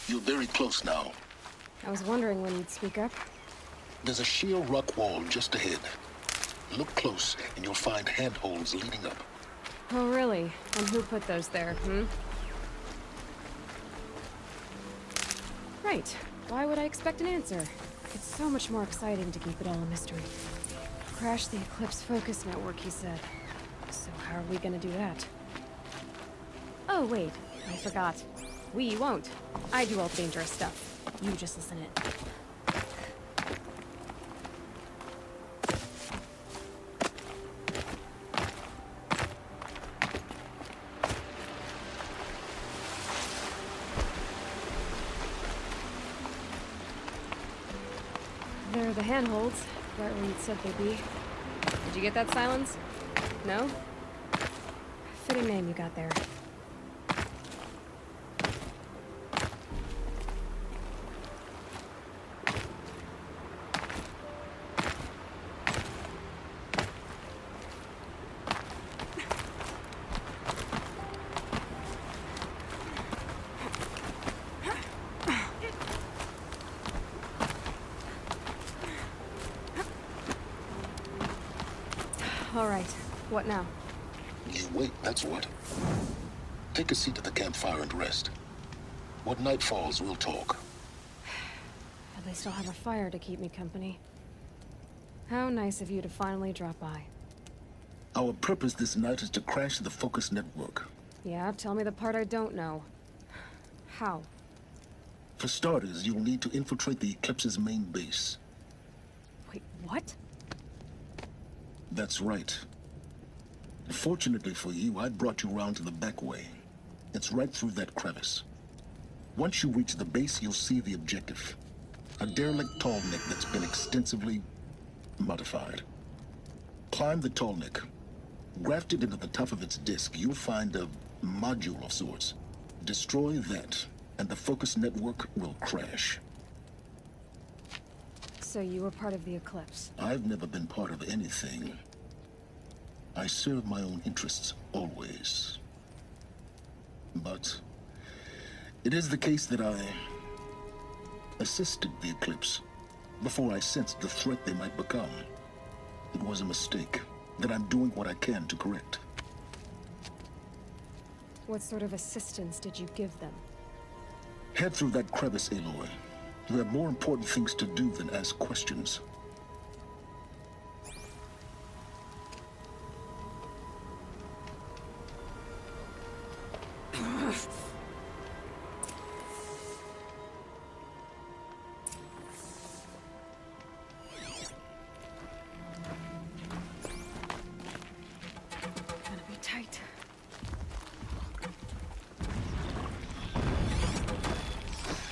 You're very close now. I was wondering when you'd speak up. There's a sheer rock wall just ahead. Look close, and you'll find handholds leading up. Oh, really? And who put those there, Right. Why would I expect an answer? It's so much more exciting to keep it all a mystery. Crash the Eclipse focus network, he said. So how are we gonna do that? Oh, wait. I forgot. We won't. I do all the dangerous stuff. You just listen in. There are the handholds, right where you'd said they'd be. Did you get that, Silence? No? Fitting name you got there. All right. What now? You wait, that's what. Take a seat at the campfire and rest. When night falls, we'll talk. At least I'll have a fire to keep me company. How nice of you to finally drop by. Our purpose this night is to crash the focus network. Yeah, tell me the part I don't know. How? For starters, you'll need to infiltrate the Eclipse's main base. Wait, what? That's right. Fortunately for you, I brought you around to the back way. It's right through that crevice. Once you reach the base, you'll see the objective. A derelict tall neck that's been extensively modified. Climb the tall neck. Grafted into the top of its disk, you'll find a module of sorts. Destroy that, and the focus network will crash. So you were part of the Eclipse? I've never been part of anything. I serve my own interests, always. But it is the case that I assisted the Eclipse before I sensed the threat they might become. It was a mistake that I'm doing what I can to correct. What sort of assistance did you give them? Head through that crevice, Aloy. You have more important things to do than ask questions. Gonna be tight.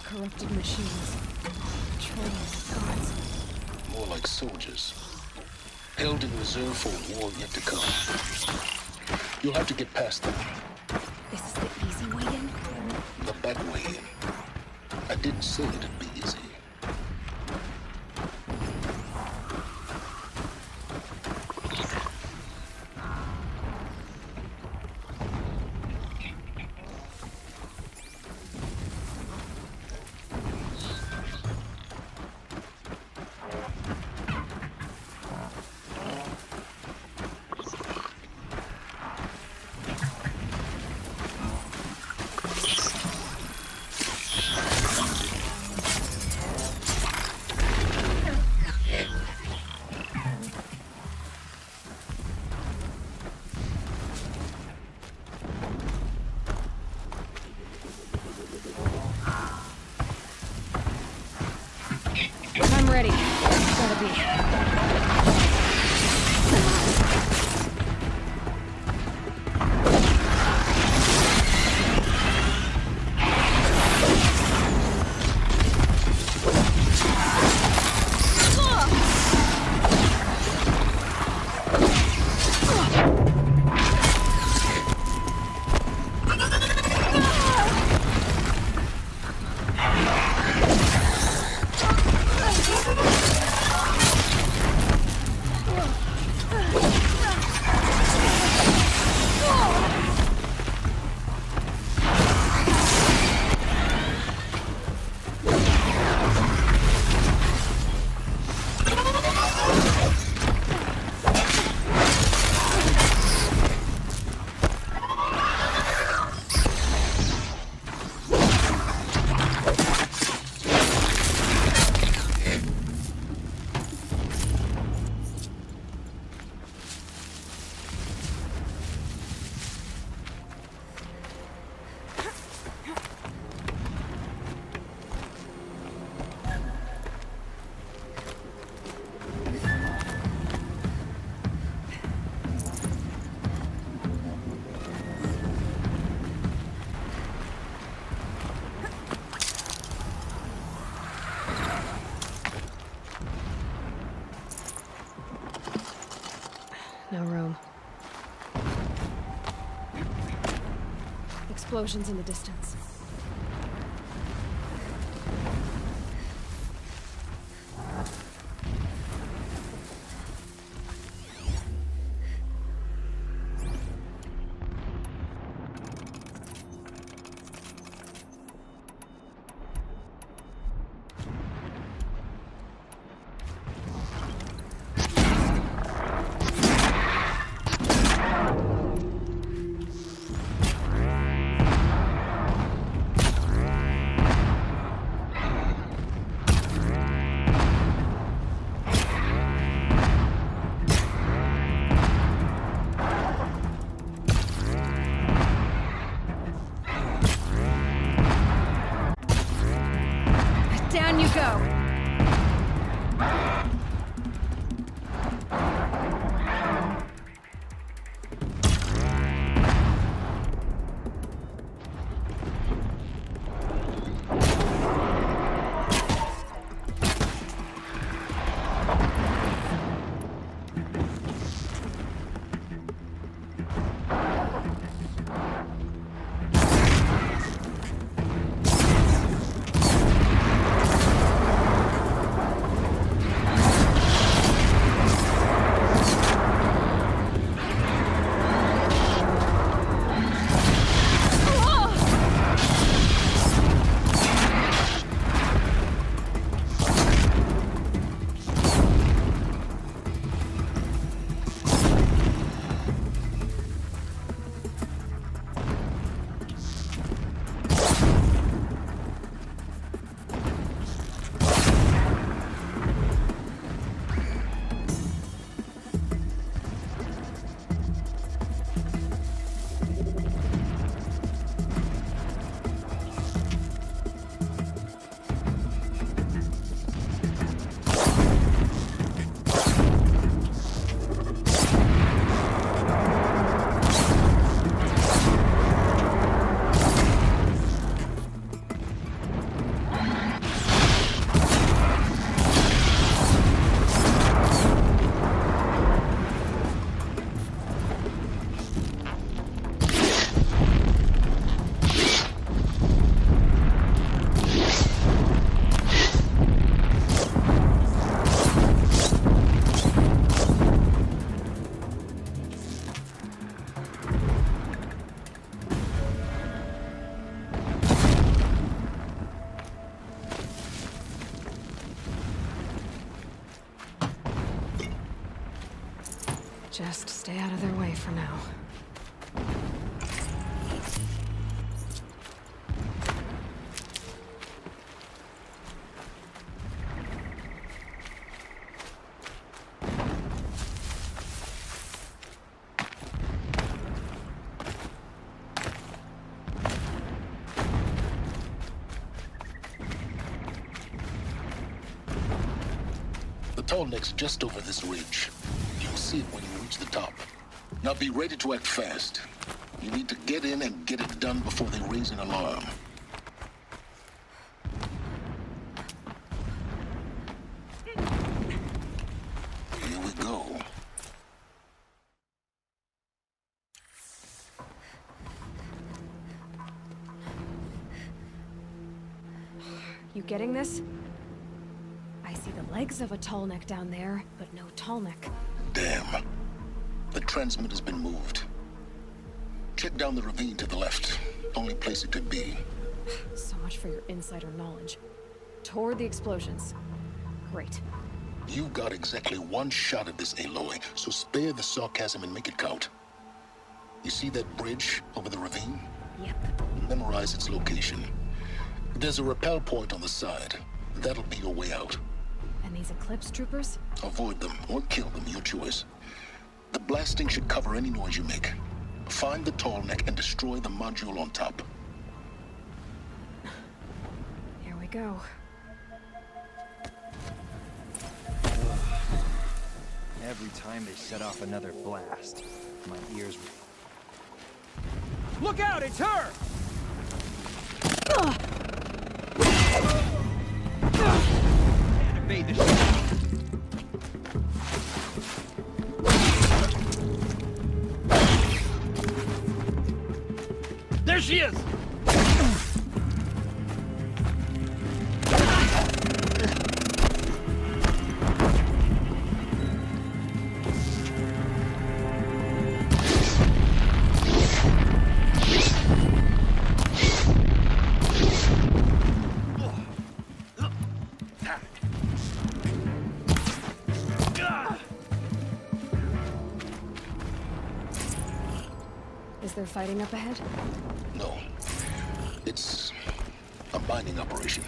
Corrupted machines. Trolling gods. More like soldiers. Held in reserve for a war yet to come. You'll have to get past them. Is this the easy way in? The back way in. I didn't say it'd be easy. I'm ready. Gotta be. explosions in the distance. Down you go! Just stay out of their way for now. The tall neck's just over this ridge. You'll see it when you reach the top. Now be ready to act fast. You need to get in and get it done before they raise an alarm. Here we go. You getting this? I see the legs of a tall neck down there, but no tall neck. Damn. The transmitter's been moved. Check down the ravine to the left. Only place it could be. So much for your insider knowledge. Toward the explosions. Great. You've got exactly one shot at this, Aloy, so spare the sarcasm and make it count. You see that bridge over the ravine? Yep. Memorize its location. There's a rappel point on the side. That'll be your way out. And these Eclipse troopers? Avoid them or kill them, your choice. The blasting should cover any noise you make. Find the tall neck and destroy the module on top. Here we go. Every time they set off another blast, my ears... Look out, it's her! Can't evade the shot. There she is! Is there fighting up ahead? No. It's a mining operation.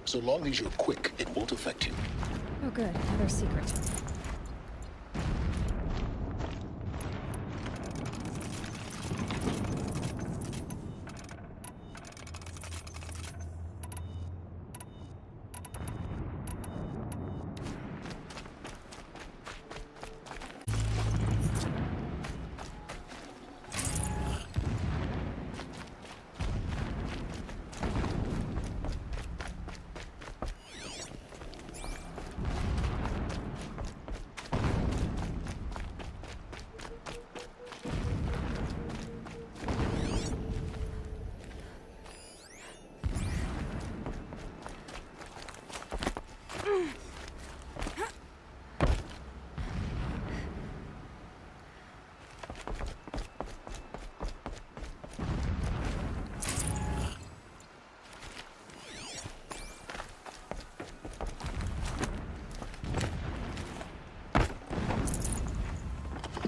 So long as you're quick, it won't affect you. Oh good, another secret.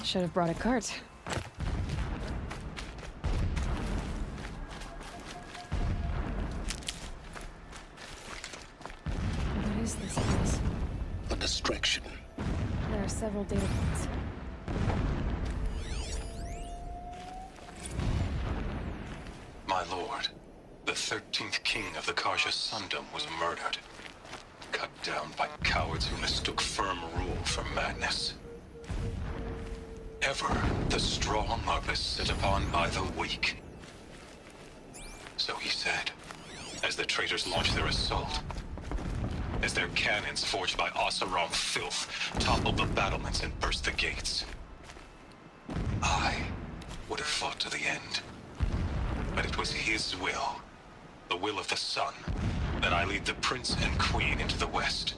Should have brought a cart. What is this place? A distraction. There are several data points. My lord, the 13th king of the Karja Sundom was murdered. Cut down by cowards who mistook firm rule for madness. Ever the strong are beset upon by the weak. So he said, as the traitors launched their assault. As their cannons forged by Oseram filth toppled the battlements and burst the gates. I would have fought to the end. But it was his will, the will of the sun, that I lead the prince and queen into the west,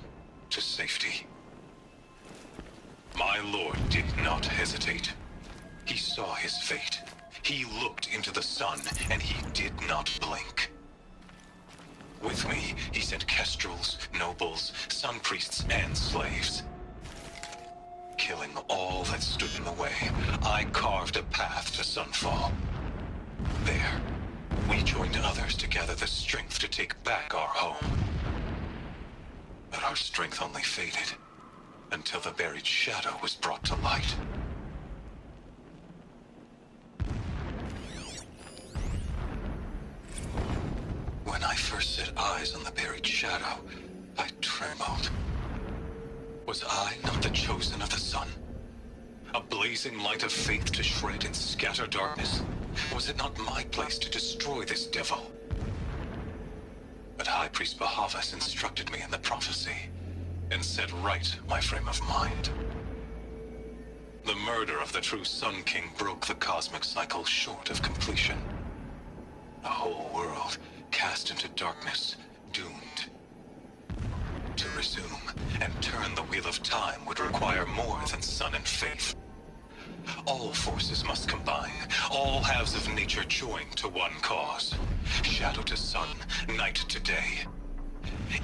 to safety. My lord did not hesitate. He saw his fate. He looked into the sun, and he did not blink. With me, he sent kestrels, nobles, sun priests, and slaves. Killing all that stood in the way, I carved a path to sunfall. There, we joined others to gather the strength to take back our home. But our strength only faded, until the buried shadow was brought to light. When I first set eyes on the buried shadow, I trembled. Was I not the chosen of the sun? A blazing light of faith to shred and scatter darkness? Was it not my place to destroy this devil? But High Priest Bahavas instructed me in the prophecy, and set right my frame of mind. The murder of the true Sun King broke the cosmic cycle short of completion. The whole world cast into darkness, doomed. To resume and turn the wheel of time would require more than sun and faith. All forces must combine, all halves of nature join to one cause. Shadow to sun, night to day.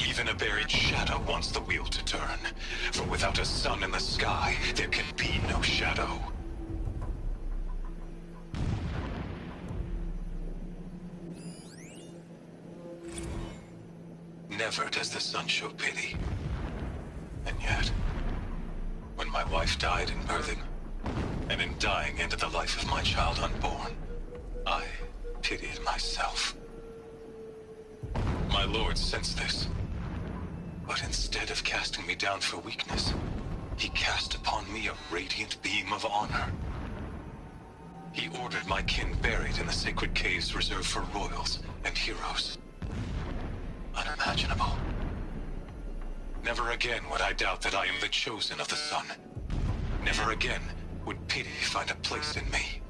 Even a buried shadow wants the wheel to turn, for without a sun in the sky, there can be no shadow. Never does the sun show pity. And yet, when my wife died in birthing, and in dying ended the life of my child unborn, I pitied myself. My lord sensed this, but instead of casting me down for weakness, he cast upon me a radiant beam of honor. He ordered my kin buried in the sacred caves reserved for royals and heroes. Unimaginable. Never again would I doubt that I am the chosen of the sun. Never again would pity find a place in me.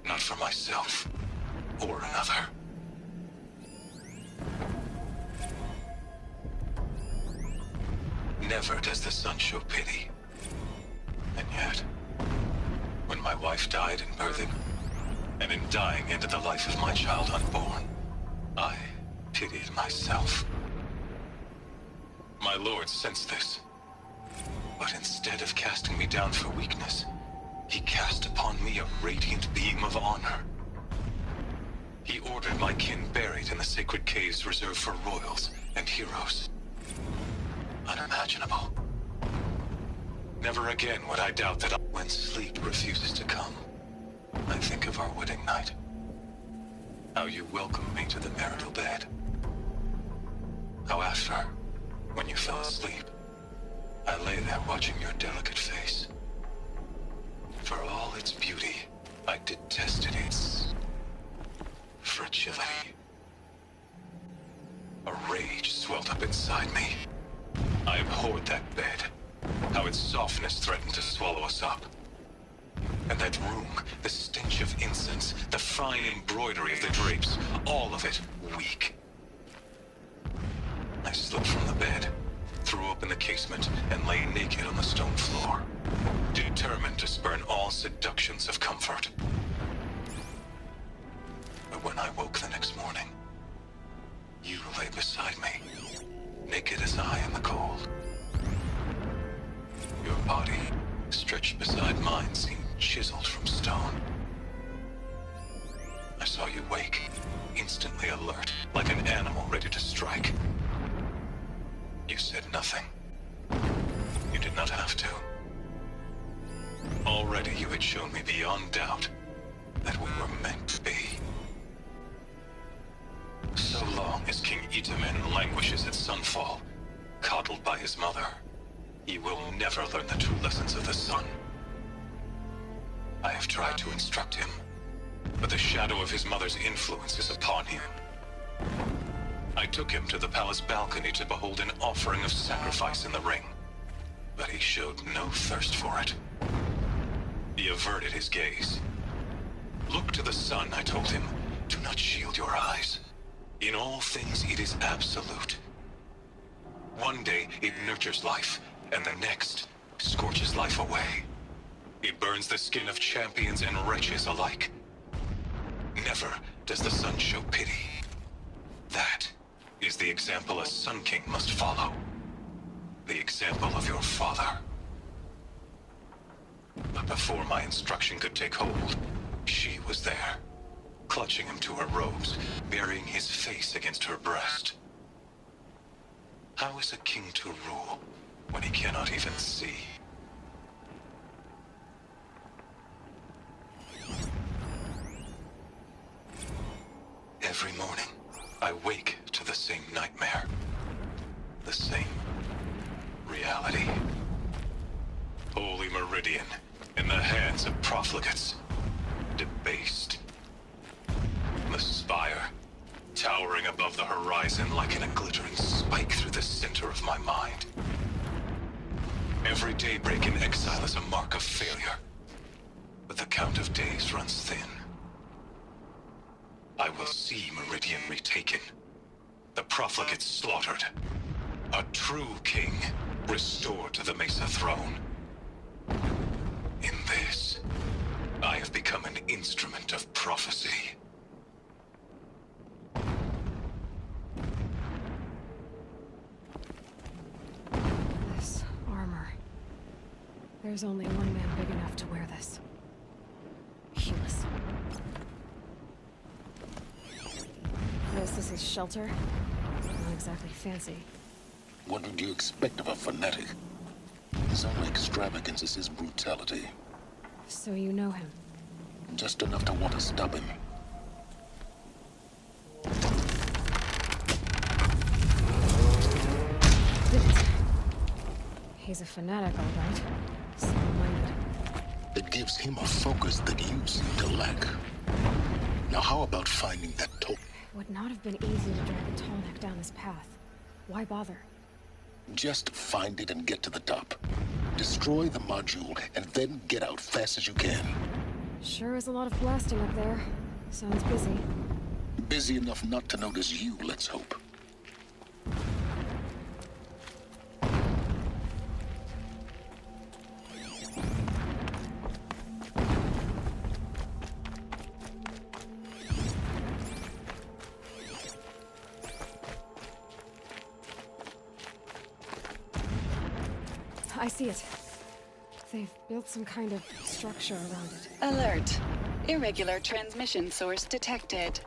Not for myself, or another. Never does the sun show pity. And yet, when my wife died in birthing, and in dying ended the life of my child unborn, I pitied myself. My lord sensed this, but instead of casting me down for weakness, he cast upon me a radiant beam of honor. He ordered my kin buried in the sacred caves reserved for royals and heroes. Unimaginable. Never again would I doubt that when sleep refuses to come, I think of our wedding night. How you welcomed me to the marital bed. How after, when you fell asleep, I lay there watching your delicate face. For all its beauty, I detested its fragility. A rage swelled up inside me. I abhorred that bed. How its softness threatened to swallow us up. And that room, the stench of incense, the fine embroidery of the drapes, all of it weak. I slipped from the bed, threw open the casement, and lay naked on the stone floor, determined to spurn all seductions of comfort. But when I woke the next morning, you lay beside me, naked as I in the cold. Your body, stretched beside mine, seemed chiseled from stone. I saw you wake, instantly alert, like an animal ready to strike. You said nothing. You did not have to. Already you had shown me beyond doubt that we were meant to be. So long as King Itamen languishes at sunfall, coddled by his mother, he will never learn the true lessons of the sun. I have tried to instruct him, but the shadow of his mother's influence is upon him. I took him to the palace balcony to behold an offering of sacrifice in the ring, but he showed no thirst for it. He averted his gaze. Look to the sun, I told him. Do not shield your eyes. In all things, it is absolute. One day, it nurtures life, and the next, scorches life away. It burns the skin of champions and wretches alike. Never does the sun show pity. That is the example a Sun King must follow. The example of your father. But before my instruction could take hold, she was there, clutching him to her robes, burying his face against her breast. How is a king to rule when he cannot even see? Every morning, I wake to the same nightmare. The same reality. Holy Meridian, in the hands of profligates. Debased. The spire, towering above the horizon like a glittering spike through the center of my mind. Every daybreak in exile is a mark of failure, but the count of days runs thin. I will see Meridian retaken, the profligates slaughtered, a true king restored to the Mesa throne. In this, I have become an instrument of prophecy. This armor. There's only one man big enough to wear this. Humus. This is his shelter. Not exactly fancy. What would you expect of a fanatic? His only extravagance is his brutality. So you know him? Just enough to want to stop him. He's a fanatic, all right. Single-minded. It gives him a focus that you seem to lack. Now how about finding that totem? Would not have been easy to drag a tall neck down this path. Why bother? Just find it and get to the top. Destroy the module, and then get out fast as you can. Sure is a lot of blasting up there. Sounds busy. Busy enough not to notice you, let's hope. I see it. They've built some kind of structure around it. Alert. Irregular transmission source detected.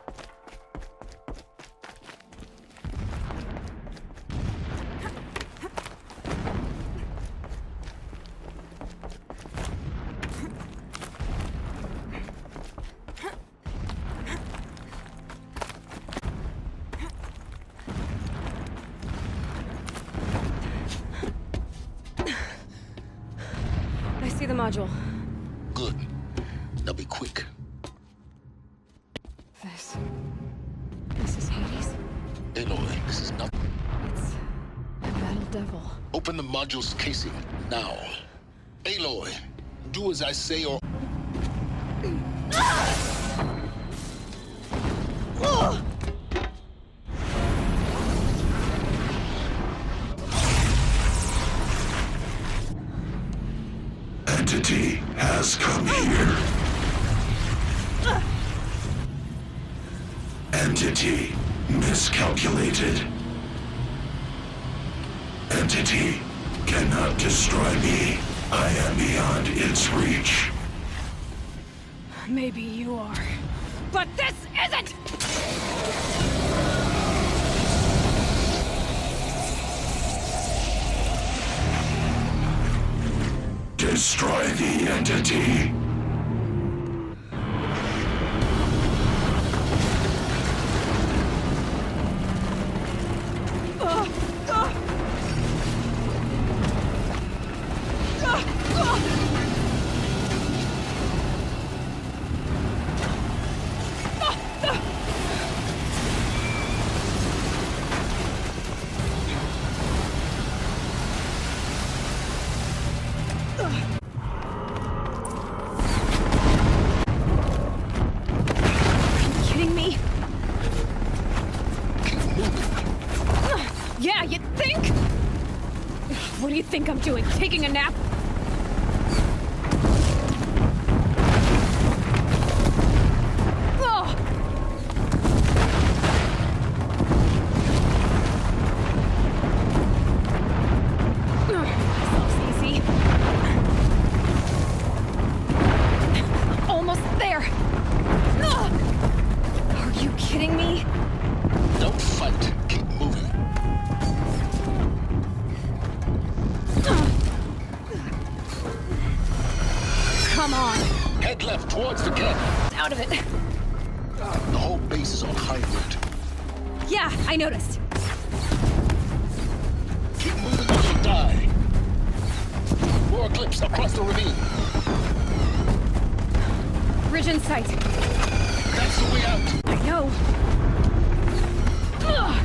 I see the module. Good. Now be quick. This is Hades. Aloy, this is not... It's a metal devil. Open the module's casing, now. Aloy, do as I say or... Entity has come here. Entity miscalculated. Entity cannot destroy me. I am beyond its reach. Maybe you are. But this isn't! Destroy the entity. Kidding me? Yeah, you think? What do you think I'm doing? Taking a nap? Oh! This looks easy. Almost there. Are you kidding me? Don't fight. Keep moving. Come on. Head left towards the camp. Out of it. The whole base is on high alert. Yeah, I noticed. Keep moving or you'll die. More eclipse across the ravine. Bridge in sight. That's the way out. I know. Ugh.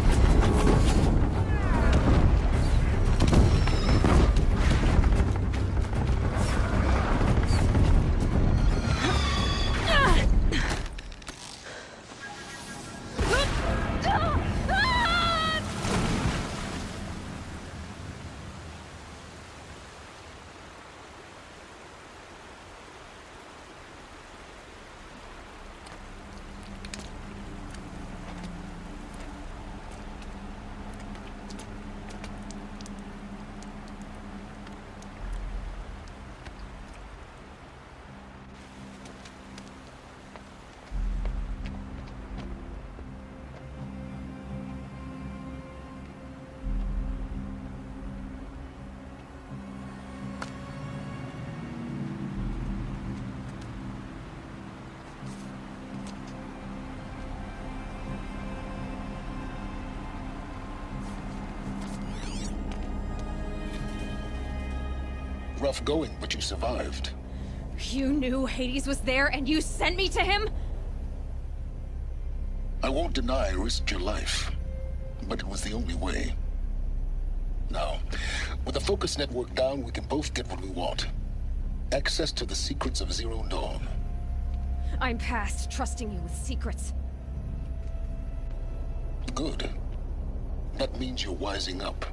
Rough going, but you survived. You knew Hades was there and you sent me to him? I won't deny I risked your life, but it was the only way. Now, with the focus network down, we can both get what we want. Access to the secrets of Zero Dawn. I'm past trusting you with secrets. Good. That means you're wising up.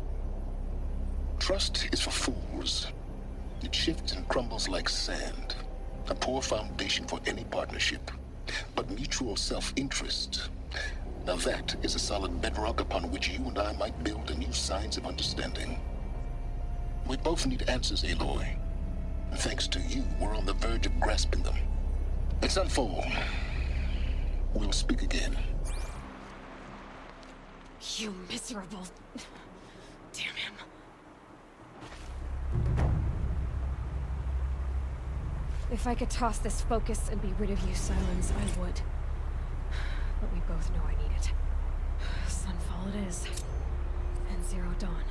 Trust is for fools. It shifts and crumbles like sand. A poor foundation for any partnership. But mutual self-interest, now that is a solid bedrock upon which you and I might build anew signs of understanding. We both need answers, Aloy. And thanks to you, we're on the verge of grasping them. Let's unfold. We'll speak again. You miserable... Damn him. If I could toss this focus and be rid of you, Silence, I would. But we both know I need it. Sunfall it is. And Zero Dawn.